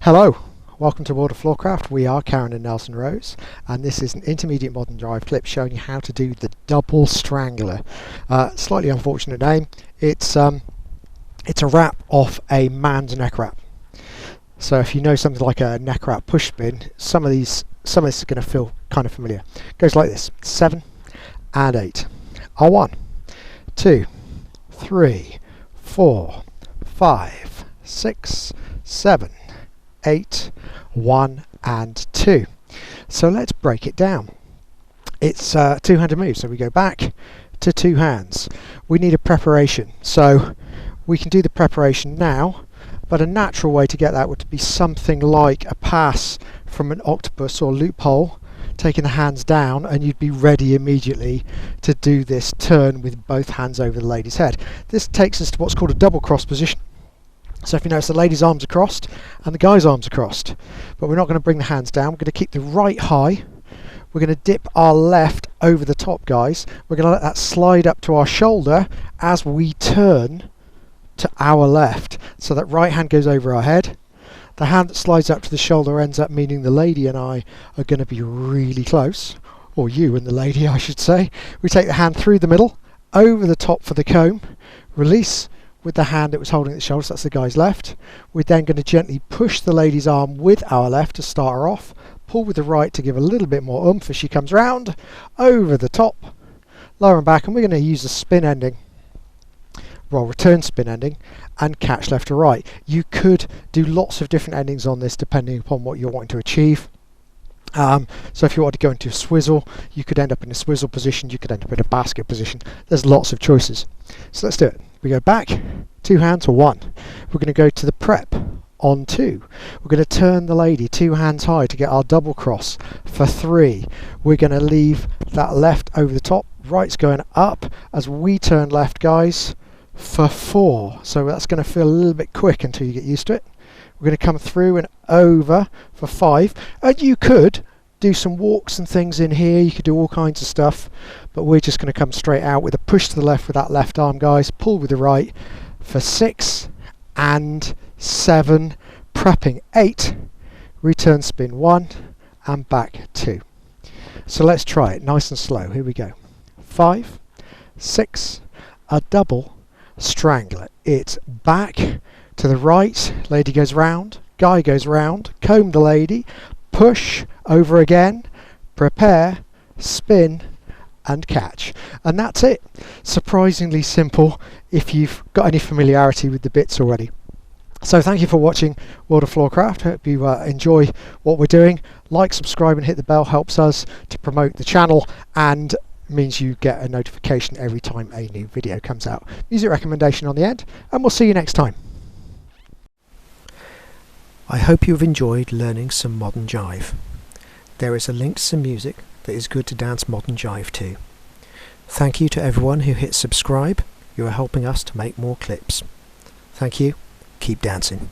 Hello, welcome to World of Floorcraft. We are Karen and Nelson Rose, and this is an Intermediate Modern Jive Clip showing you how to do the Double Strangler. Slightly unfortunate name. It's a wrap off a man's neck wrap. So if you know something like a neck wrap push spin, some of this is going to feel kind of familiar. It goes like this: 7 and 8. 1, 2, 3, 4, 5, 6, 7, 8, 1 and 2. So let's break it down. It's a two-handed move, so we go back to two hands. We need a preparation, so we can do the preparation now, but a natural way to get that would be something like a pass from an octopus or loophole, taking the hands down, and you'd be ready immediately to do this turn with both hands over the lady's head. This takes us to what's called a double cross position. So if you notice, the lady's arms are crossed and the guy's arms are crossed, but we're not going to bring the hands down. We're going to keep the right high. We're going to dip our left over the top, guys. We're going to let that slide up to our shoulder as we turn to our left. So that right hand goes over our head. The hand that slides up to the shoulder ends up meaning the lady and I are going to be really close, or you and the lady, I should say. We take the hand through the middle, over the top for the comb, release with the hand that was holding the shoulder, so that's the guy's left. We're then going to gently push the lady's arm with our left to start her off, pull with the right to give a little bit more oomph as she comes round, over the top, lower and back, and we're going to use the spin ending, well, return spin ending, and catch left to right. You could do lots of different endings on this depending upon what you're wanting to achieve. So if you want to go into a swizzle, you could end up in a swizzle position, you could end up in a basket position. There's lots of choices. So let's do it. We go back, two hands for 1. We're going to go to the prep on 2. We're going to turn the lady two hands high to get our double cross for 3. We're going to leave that left over the top, right's going up as we turn left, guys, for 4. So that's going to feel a little bit quick until you get used to it. We're going to come through and over for 5. And you could do some walks and things in here. You could do all kinds of stuff, but we're just going to come straight out with a push to the left with that left arm, guys. Pull with the right for 6 and 7. Prepping 8. Return spin 1 and back 2. So let's try it nice and slow. Here we go. 5, 6, a double strangler. It's back to the right, lady goes round, guy goes round, comb the lady, push, over again, prepare, spin and catch. And that's it. Surprisingly simple if you've got any familiarity with the bits already. So thank you for watching World of Floorcraft. Hope you enjoy what we're doing. Like, subscribe and hit the bell, helps us to promote the channel and means you get a notification every time a new video comes out. Music recommendation on the end, and we'll see you next time. I hope you've enjoyed learning some modern jive. There is a link to some music that is good to dance modern jive to. Thank you to everyone who hit subscribe. You are helping us to make more clips. Thank you. Keep dancing.